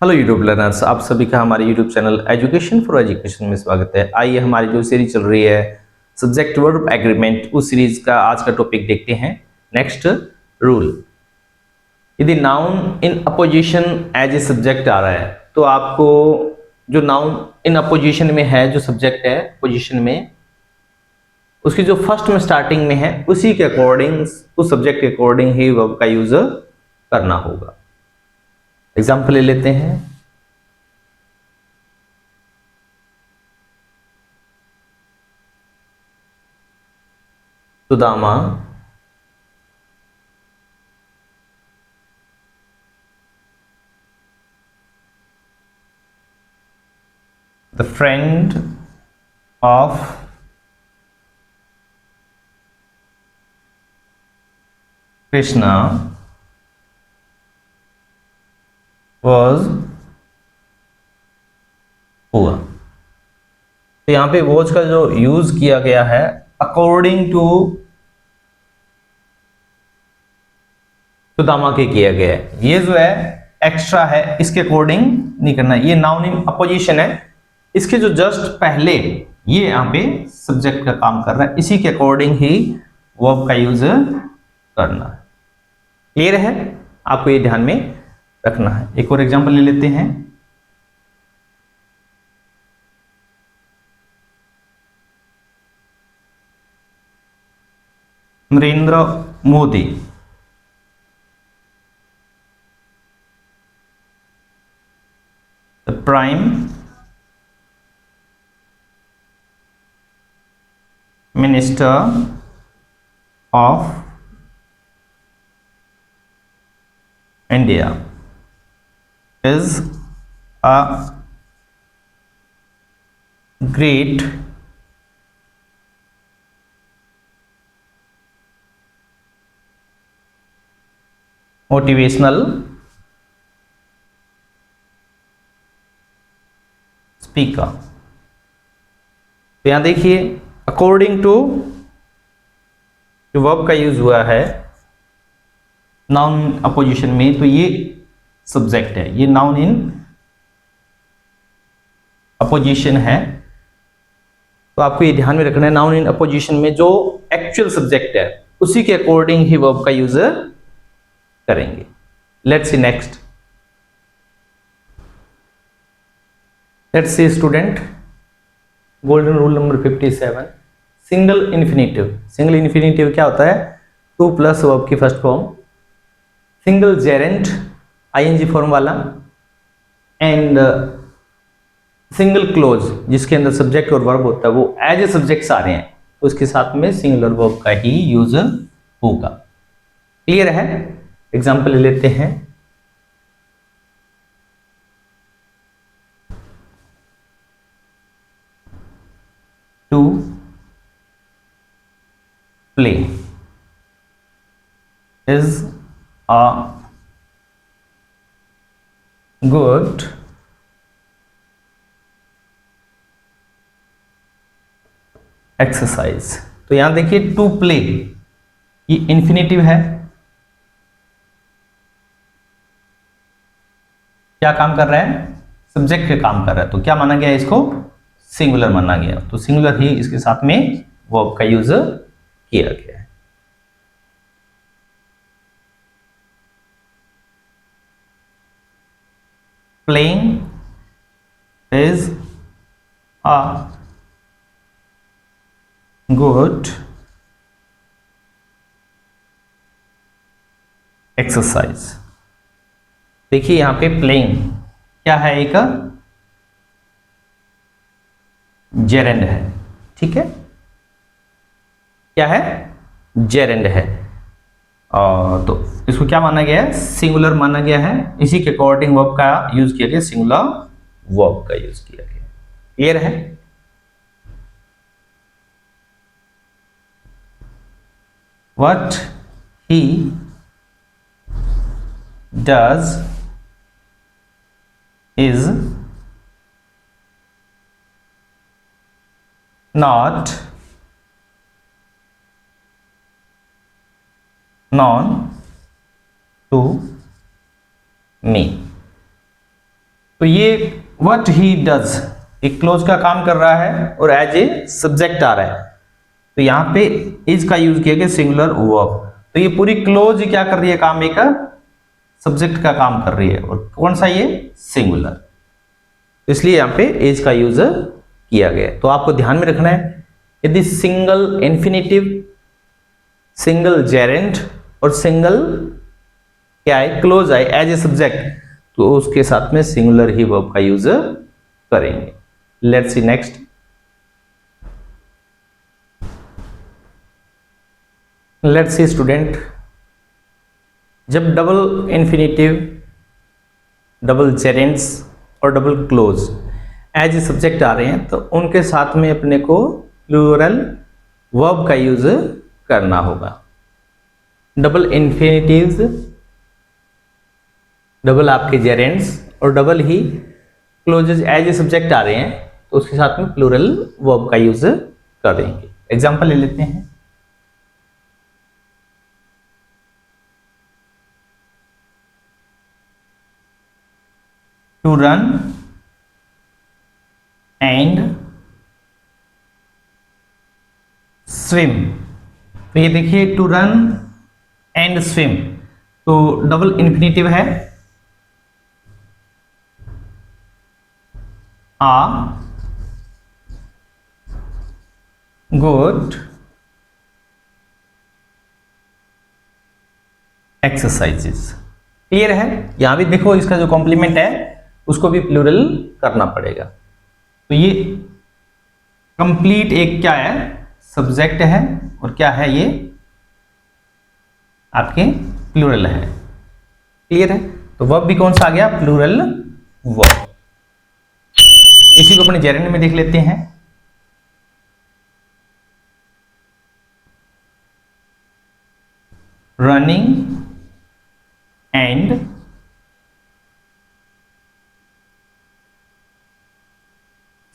Hello YouTube learners, आप सभी का हमारे YouTube channel education for education में स्वागत है। आइए हमारी जो सीरीज चल रही है सब्जेक्ट वर्ब एग्रीमेंट, उस सीरीज का आज का टॉपिक देखते हैं। नेक्स्ट रूल, यदि noun in apposition as a subject आ रहा है तो आपको जो नाउन इन अपोजिशन में है, जो सब्जेक्ट है पोजिशन में, उसकी जो फर्स्ट में स्टार्टिंग में है उसी के अकॉर्डिंग, उस सब्जेक्ट के अकॉर्डिंग ही वर्ब का यूज करना होगा। एग्जाम्पल ले लेते हैं। Sudama the friend of Krishna was poor। तो यहां पे वॉज का जो यूज किया गया है अकॉर्डिंग टू सुदामा के किया गया है। ये जो है एक्स्ट्रा है, इसके अकॉर्डिंग नहीं करना। ये नाउन इन अपोजिशन है, इसके जो जस्ट पहले ये यहाँ पे सब्जेक्ट का काम कर रहा है, इसी के अकॉर्डिंग ही वर्ब का यूज करना है। क्लियर है? आपको ये ध्यान में रखना है। एक और एग्जांपल ले लेते हैं। Narendra Modi the prime minister of India is a great motivational speaker। तो यहां देखिए अकॉर्डिंग टू जो वर्ब का यूज हुआ है नाउन अपोजिशन में, तो ये सब्जेक्ट है, ये नाउन इन अपोजिशन है। तो आपको ये ध्यान में रखना है, नाउन इन अपोजिशन में जो एक्चुअल सब्जेक्ट है उसी के अकॉर्डिंग ही वर्ब का यूज करेंगे। Let's see next. Let's see student, golden rule number 57, single infinitive. Single infinitive क्या होता है? टू प्लस वर्ब की first form, single gerund ING form वाला, एंड सिंगल क्लोज जिसके अंदर सब्जेक्ट और वर्ब होता है, वो एज ए सब्जेक्ट्स आ रहे हैं तो उसके साथ में सिंगुलर वर्ब का ही यूज होगा। क्लियर है? एग्जांपल ले लेते हैं। To play is a good exercise. तो यहां देखिए टू प्ले, ये इंफिनिटिव है, क्या काम कर रहा है? सब्जेक्ट का काम कर रहा है, तो क्या माना गया इसको? सिंगुलर माना गया, तो सिंगुलर ही इसके साथ में वर्ब का यूज किया गया है। Playing is a good exercise। देखिए यहां पे प्लेइंग क्या है? एक जेरेंड है, ठीक है? क्या है? जेरेंड है। और तो इसको क्या माना गया है? सिंगुलर माना गया है, इसी के अकॉर्डिंग वर्ब का यूज किया गया, सिंगुलर वर्ब का यूज किया गया। क्लियर है? What he does is not known to me। तो ये व्हाट ही डज एक क्लोज का काम कर रहा है और एज ए सब्जेक्ट आ रहा है, तो यहाँ पे इज का यूज किया गया सिंगुलर वर्ब। तो ये पूरी क्लोज क्या कर रही है, काम एक सब्जेक्ट का काम कर रही है, और कौन सा ये सिंगुलर, इसलिए यहाँ पे एज का यूज किया गया। तो आपको ध्यान में रखना है यदि सिंगल इंफिनिटिव, सिंगल जेरेंट और सिंगल क्या है क्लोज आए एज ए सब्जेक्ट, तो उसके साथ में सिंगुलर ही वर्ब का यूज करेंगे। Let's see next. Let's see student, जब डबल इंफिनिटिव, डबल जेरेंट्स और double clause as a subject आ रहे हैं, तो उनके साथ में अपने को प्लूरल वर्ब का यूज करना होगा। डबल इंफिनिटिव्स, डबल आपके जेरेंट्स और डबल ही क्लोजेज एज ए सब्जेक्ट आ रहे हैं, तो उसके साथ में प्लूरल वर्ब का यूज करेंगे। एग्जांपल ले लेते हैं। टू रन एंड स्विम, तो ये देखिए टू रन एंड स्विम, तो डबल इंफिनिटिव है आ गुड एक्सरसाइजेस। क्लियर है? यहां भी देखो इसका जो कॉम्प्लीमेंट है उसको भी प्लूरल करना पड़ेगा। तो ये कंप्लीट एक क्या है, सब्जेक्ट है, और क्या है ये आपके प्लूरल है। क्लियर है? तो वर्ब भी कौन सा आ गया, प्लूरल वर्ब। इसी को अपने जेरेंड में देख लेते हैं। Running and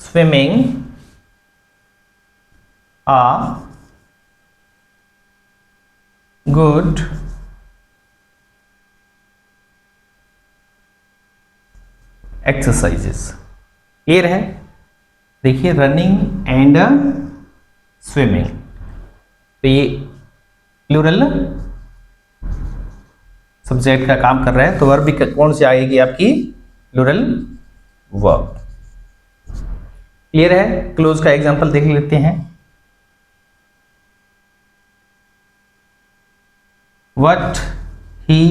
swimming are good exercises। Clear है? देखिए रनिंग एंड स्विमिंग, तो ये प्लूरल सब्जेक्ट का काम कर रहा है, तो वर्ब भी कौन सी आएगी आपकी, प्लूरल वर्ब। क्लियर है? क्लोज का एग्जांपल देख लेते हैं। What he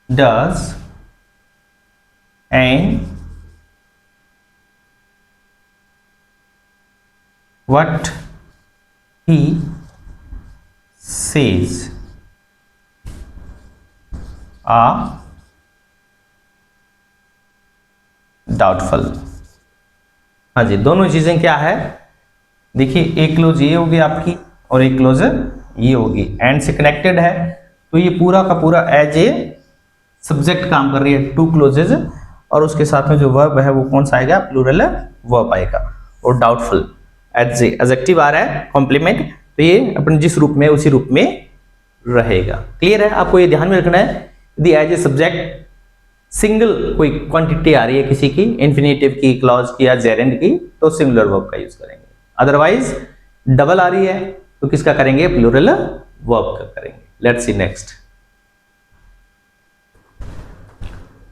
does and what he says are doubtful. हाँ जी, दोनों चीजें क्या है, देखिए एक क्लोज ये होगी आपकी और एक क्लोज ये होगी, एंड से कनेक्टेड है, तो ये पूरा का पूरा एज ए सब्जेक्ट काम कर रही है, टू क्लोजेज, और उसके साथ में जो वर्ब है वो कौन सा आएगा, प्लूरल वर्ब आएगा। और डाउटफुल एज ए एडजेक्टिव आ रहा है, कॉम्प्लीमेंट, तो ये अपने जिस रूप में उसी रूप में रहेगा। क्लियर है? आपको ये ध्यान में रखना है, यदि एज ए सब्जेक्ट सिंगल कोई क्वांटिटी आ रही है किसी की, इंफिनिटिव की, क्लॉज की या जेरेंड की, तो सिंगुलर वर्ब का यूज करेंगे। अदरवाइज डबल आ रही है तो किसका करेंगे, प्लूरल वर्ब का करेंगे। Let's see next.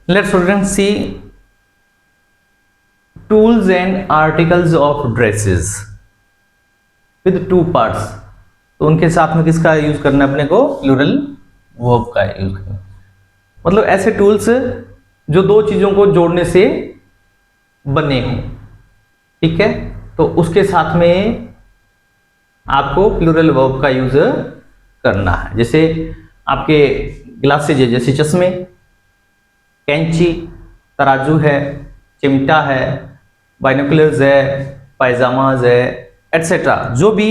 Let's students see tools and articles of dresses with two parts, तो उनके साथ में किसका यूज करना है अपने को, प्लूरल वर्ब का यूज करना। मतलब ऐसे टूल्स जो दो चीजों को जोड़ने से बने हों, ठीक है, तो उसके साथ में आपको प्लूरल वर्ब का यूज करना है। जैसे आपके ग्लासेज है, जैसे चश्मे, कैंची, तराजू है, चिमटा है, बाइनोकुलर्स है, पायजामाज है, एटसेट्रा, जो भी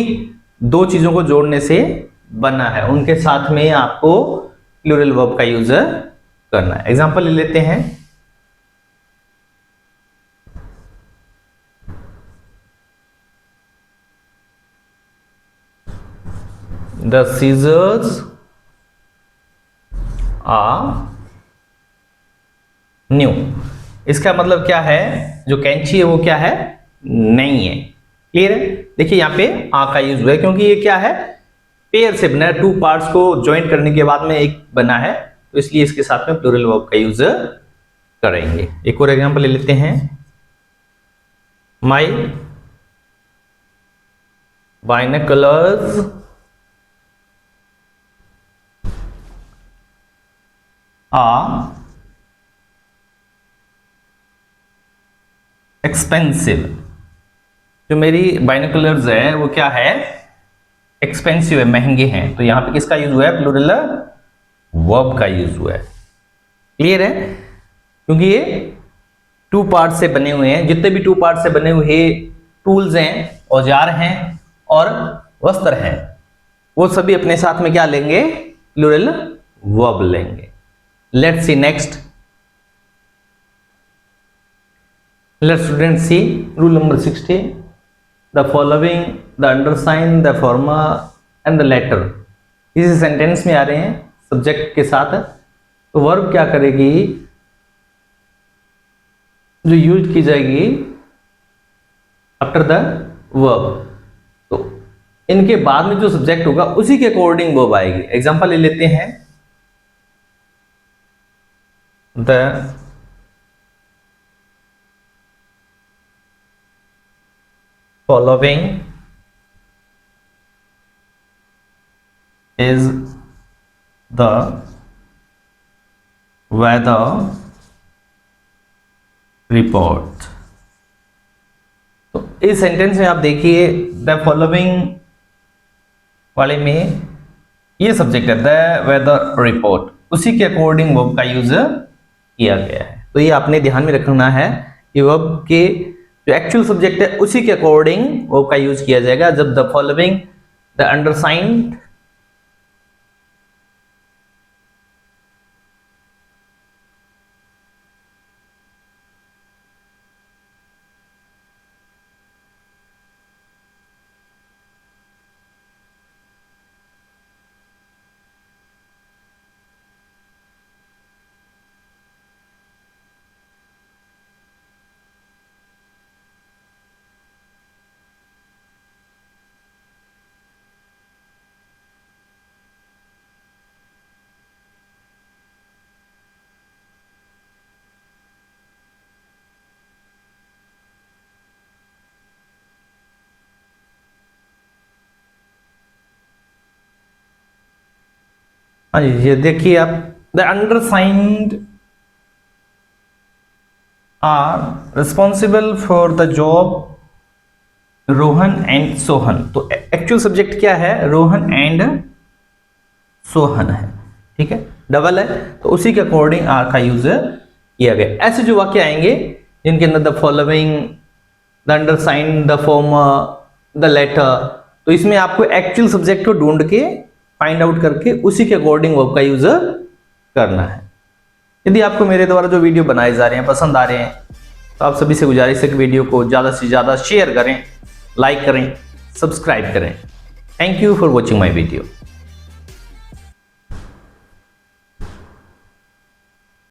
दो चीजों को जोड़ने से बना है उनके साथ में आपको प्लूरल वर्ब का यूज करना है। एग्जांपल ले लेते हैं। The scissors are new. इसका मतलब क्या है, जो कैंची है वो क्या है, नहीं है। क्लियर है। देखिए यहाँ पे आ का यूज हुआ है क्योंकि ये क्या है, पेयर से बना है, टू पार्ट्स को ज्वाइन करने के बाद में एक बना है, तो इसलिए इसके साथ में प्लूरल वर्ब का यूज करेंगे। एक और एग्जांपल ले लेते हैं, माई बाइनोकुलर्स आर एक्सपेंसिव। जो मेरी बाइनोकुलर्स है वो क्या है, एक्सपेंसिव है, महंगे हैं। तो यहां पे किसका यूज हुआ है, प्लूरल वर्ब का यूज हुआ है। क्लियर है। क्योंकि ये टू पार्ट से बने हुए हैं, जितने भी टू पार्ट से बने हुए टूल्स हैं, औजार हैं और वस्त्र हैं, वो सभी अपने साथ में क्या लेंगे, प्लूरल वर्ब लेंगे। Let's see next. Let's student C rule number 60, the following, the undersigned, the फॉर्मा एंड द लेटर इसी सेंटेंस में आ रहे हैं सब्जेक्ट के साथ। तो वर्ब क्या करेगी, जो यूज की जाएगी आफ्टर द वर्ब, तो इनके बाद में जो सब्जेक्ट होगा उसी के अकॉर्डिंग वर्ब आएगी। एग्जांपल ले लेते हैं, the following is the weather report. तो इस सेंटेंस में आप देखिए, द फॉलोइंग वाले में ये सब्जेक्ट है, द वेदर रिपोर्ट, उसी के अकॉर्डिंग वर्ब का यूज किया गया है। तो ये आपने ध्यान में रखना है कि वर्ब के जो एक्चुअल सब्जेक्ट है उसी के अकॉर्डिंग वर्ब का यूज किया जाएगा। जब द फॉलोइंग, द अंडरसाइंड, हाँ जी, ये देखिए आप, the undersigned are responsible for the job Rohan and Sohan. तो एक्चुअल सब्जेक्ट क्या है, रोहन एंड सोहन है। ठीक है, डबल है, तो उसी के अकॉर्डिंग आर का यूज किया गया। ऐसे जो वाक्य आएंगे जिनके अंदर the following, the undersigned, the former, the latter, तो इसमें आपको एक्चुअल सब्जेक्ट को ढूंढ के फाइंड आउट करके उसी के अकॉर्डिंग वर्ब का यूज करना है। यदि आपको मेरे द्वारा जो वीडियो बनाए जा रहे हैं पसंद आ रहे हैं, तो आप सभी से गुजारिश है कि वीडियो को ज़्यादा से ज़्यादा शेयर करें, लाइक करें, सब्सक्राइब करें। Thank you for watching my video.